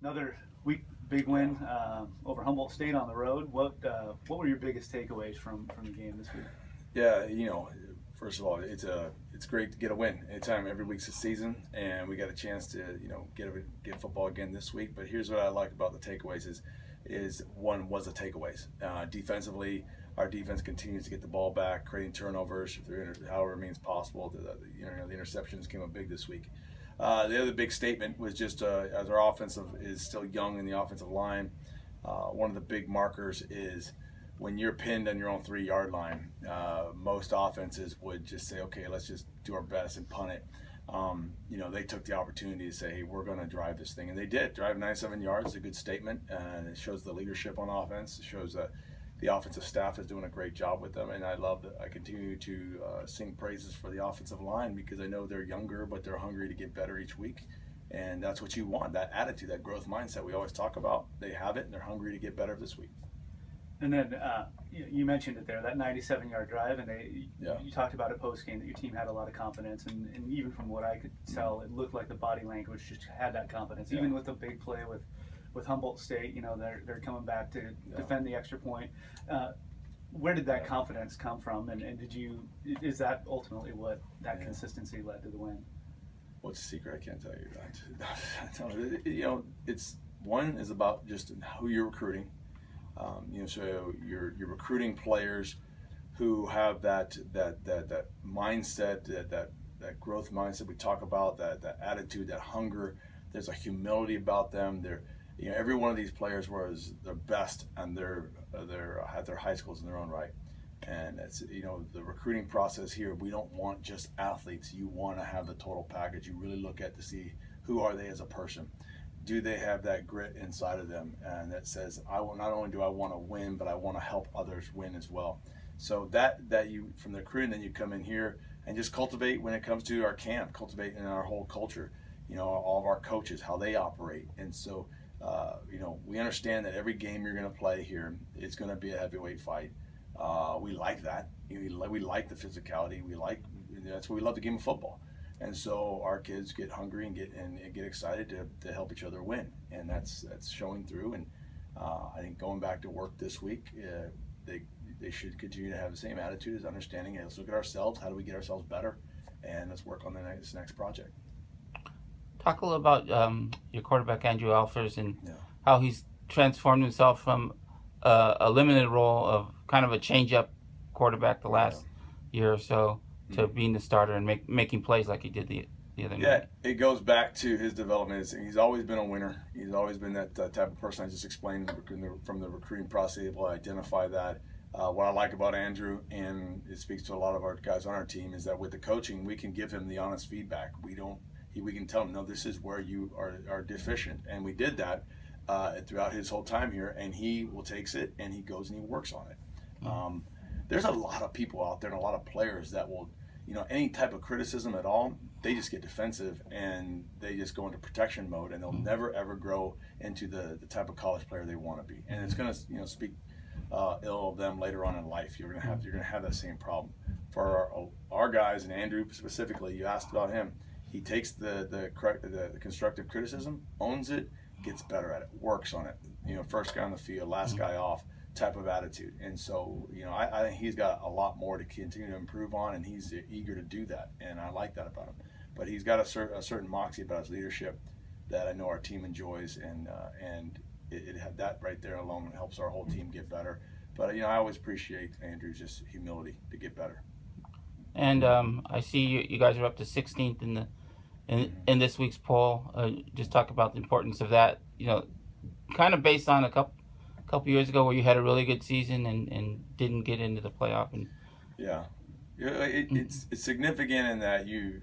Another week, big win over Humboldt State on the road. What were your biggest takeaways from the game this week? Yeah, first of all, it's great to get a win. Anytime, every week's a season, and we got a chance to get football again this week. But here's what I like about the takeaways is one was the takeaways. Defensively, our defense continues to get the ball back, creating turnovers however it means possible. The interceptions came up big this week. The other big statement was just as our offensive is still young in the offensive line. One of the big markers is when you're pinned on your own 3 yard line, most offenses would just say, okay, let's just do our best and punt it. They took the opportunity to say, hey, we're going to drive this thing. And they did. Drive 97 yards, a good statement. And it shows the leadership on offense. It shows that the offensive staff is doing a great job with them. And I love that I continue to sing praises for the offensive line because I know they're younger, but they're hungry to get better each week. And that's what you want, that attitude, that growth mindset we always talk about. They have it, and they're hungry to get better this week. And then you mentioned it there, that 97-yard drive, and you talked about it post game that your team had a lot of confidence, and even from what I could tell, it looked like the body language just had that confidence. Even with the big play with Humboldt State, they're coming back to defend the extra point. Where did that confidence come from, and is that ultimately what that consistency led to the win? What's the secret? I can't tell you that. It's one is about just who you're recruiting. So you're recruiting players who have that mindset, that growth mindset we talk about, that attitude, that hunger. There's a humility about them. Every one of these players was their best and at their high schools in their own right. And it's the recruiting process here. We don't want just athletes. You want to have the total package. You really look at to see who are they as a person. Do they have that grit inside of them, and that says, I will not only do I want to win, but I want to help others win as well. So that you from the recruiting, then you come in here and just cultivate when it comes to our camp, cultivate in our whole culture. All of our coaches, how they operate, and so we understand that every game you're going to play here is going to be a heavyweight fight. We like that. We like the physicality. That's why we love the game of football. And so our kids get hungry and get excited to help each other win, and that's showing through. And I think going back to work this week, they should continue to have the same attitude as understanding. Hey, let's look at ourselves. How do we get ourselves better? And let's work on this next project. Talk a little about your quarterback Andrew Alfers and how he's transformed himself from a limited role of kind of a change-up quarterback the last year or so to being the starter and making plays like he did the other night. Yeah, it goes back to his development. He's always been a winner. He's always been that type of person I just explained from the recruiting process, able to identify that. What I like about Andrew, and it speaks to a lot of our guys on our team, is that with the coaching, we can give him the honest feedback. We can tell him, no, this is where you are deficient. And we did that throughout his whole time here, and he takes it and he goes and he works on it. There's a lot of people out there and a lot of players that will, any type of criticism at all, they just get defensive and they just go into protection mode, and they'll never ever grow into the type of college player they want to be. And it's going to speak ill of them later on in life. You're going to have that same problem. For our guys, and Andrew specifically, you asked about him. He takes the constructive criticism, owns it, gets better at it, works on it. First guy on the field, last guy off type of attitude. And so, I think he's got a lot more to continue to improve on, and he's eager to do that. And I like that about him. But he's got a certain moxie about his leadership that I know our team enjoys, and it had that right there alone helps our whole team get better. But I always appreciate Andrew's just humility to get better. And I see you guys are up to 16th in this week's poll. Just talk about the importance of that. Kind of based on a couple years ago where you had a really good season and didn't get into the playoff. And it's significant in that you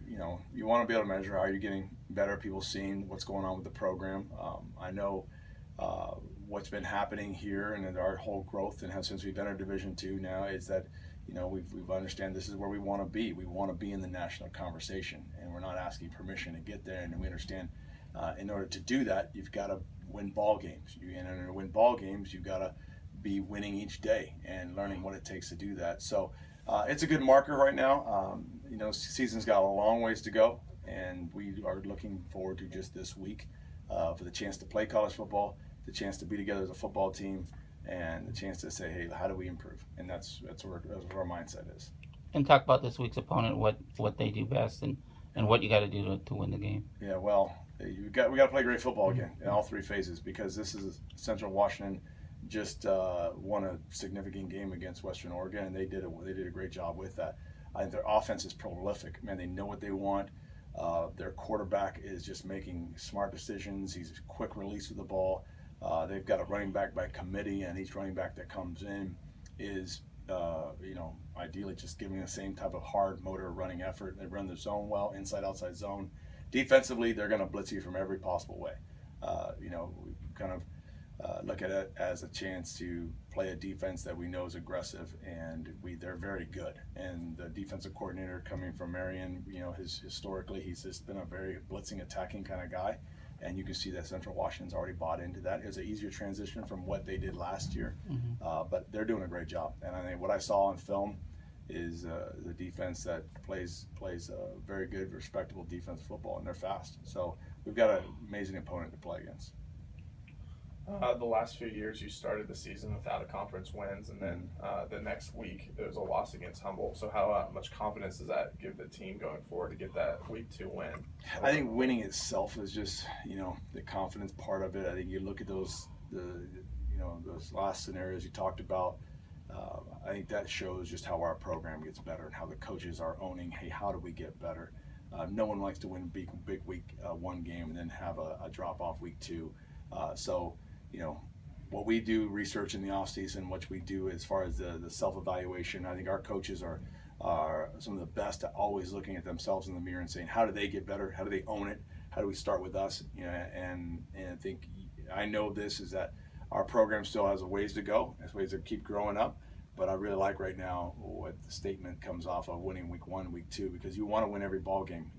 want to be able to measure how you're getting better. People seeing what's going on with the program. I know what's been happening here and our whole growth and since we've entered Division II now is that we've understand this is where we want to be. We want to be in the national conversation, and we're not asking permission to get there. And we understand in order to do that, you've got to win ball games. In order to win ball games, you've got to be winning each day and learning what it takes to do that. So it's a good marker right now. Season's got a long ways to go, and we are looking forward to just this week for the chance to play college football, the chance to be together as a football team, and the chance to say, hey, how do we improve? And that's where our mindset is. And talk about this week's opponent, what they do best, and what you got to do to win the game. Yeah, well, we got to play great football again in all three phases, because this is Central Washington just won a significant game against Western Oregon, and they did a great job with that. I think their offense is prolific. Man, they know what they want. Their quarterback is just making smart decisions. He's quick release of the ball. They've got a running back by committee, and each running back that comes in is, ideally just giving the same type of hard motor running effort. They run the zone well, inside, outside zone. Defensively, they're going to blitz you from every possible way. We kind of look at it as a chance to play a defense that we know is aggressive, and they're very good. And the defensive coordinator coming from Marion, historically he's just been a very blitzing, attacking kind of guy, and you can see that Central Washington's already bought into that. It was an easier transition from what they did last year, but they're doing a great job. And I think what I saw on film is the defense that plays a very good, respectable defensive football, and they're fast. So we've got an amazing opponent to play against. The last few years, you started the season without a conference wins, and then the next week there was a loss against Humboldt. So how much confidence does that give the team going forward to get that week 2 win? I think winning itself is just the confidence part of it. I think you look at those last scenarios you talked about. I think that shows just how our program gets better and how the coaches are owning, hey, how do we get better? No one likes to win big week 1 game and then have a drop off week 2. What we do research in the off season, what we do as far as the self-evaluation, I think our coaches are some of the best at always looking at themselves in the mirror and saying, how do they get better? How do they own it? How do we start with us? And I think I know this is that our program still has a ways to go, has ways to keep growing up. But I really like right now what the statement comes off of winning week 1, week 2, because you want to win every ball game.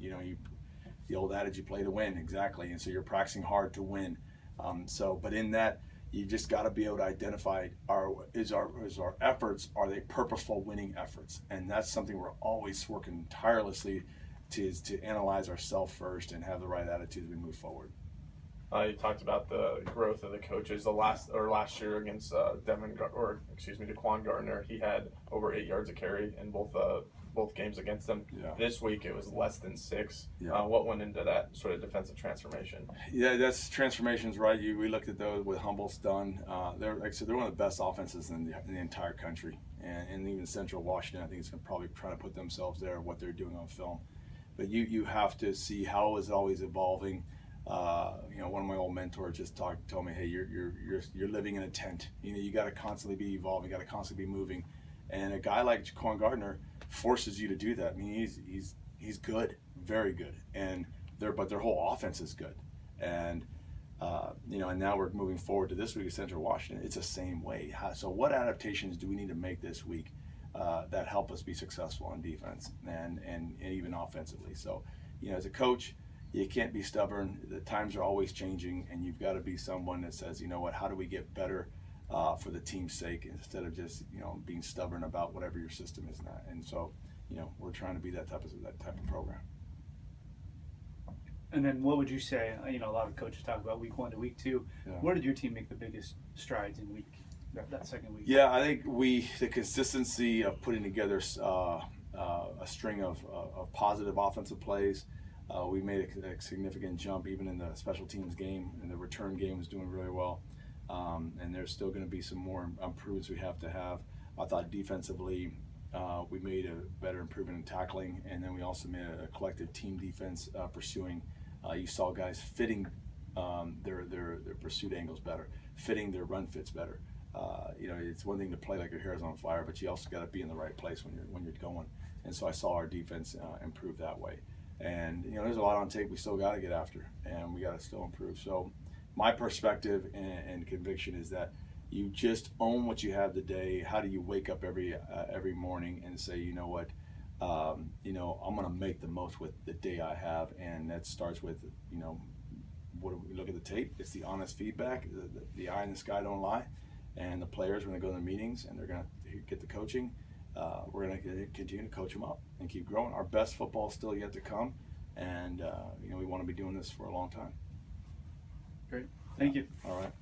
The old adage, you play to win, exactly. And so you're practicing hard to win. But in that, you just got to be able to identify our efforts, are they purposeful winning efforts? And that's something we're always working tirelessly to analyze ourselves first and have the right attitude as we move forward. You talked about the growth of the coaches. Last year against Daquan Gardner, he had over 8 yards of carry in both games against them. Yeah. This week it was less than 6. Yeah. What went into that sort of defensive transformation? Yeah, that's transformations, right? We looked at those with Humboldt's done. They're one of the best offenses in the entire country, and even Central Washington, I think, is going to probably try to put themselves there, what they're doing on film. But you have to see how is it always evolving. One of my old mentors just told me, hey, you're living in a tent. You got to constantly be evolving, you got to constantly be moving. And a guy like Daquan Gardner forces you to do that. I mean, he's good, very good, but their whole offense is good. And and now we're moving forward to this week at Central Washington. It's the same way. So what adaptations do we need to make this week that help us be successful on defense and even offensively? So as a coach, you can't be stubborn. The times are always changing, and you've got to be someone that says, how do we get better for the team's sake, instead of just being stubborn about whatever your system is not. And so we're trying to be that type of program. And then what would you say? A lot of coaches talk about week 1 to week 2. Yeah. Where did your team make the biggest strides in that second week? Yeah, I think the consistency of putting together a string of positive offensive plays. We made a significant jump even in the special teams game, and the return game was doing really well. And there's still going to be some more improvements we have to have. I thought defensively we made a better improvement in tackling, and then we also made a collective team defense pursuing. You saw guys fitting their pursuit angles better, fitting their run fits better. It's one thing to play like your hair is on fire, but you also got to be in the right place when you're going. And so I saw our defense improve that way. And there's a lot on tape we still got to get after, and we got to still improve. So my perspective and conviction is that you just own what you have today. How do you wake up every morning and say, I'm going to make the most with the day I have, and that starts with what do we look at the tape? It's the honest feedback. The eye in the sky don't lie, and the players are going to go to the meetings and they're going to get the coaching. We're going to continue to coach them up and keep growing. Our best football is still yet to come, and we want to be doing this for a long time. Great. Thank you. All right.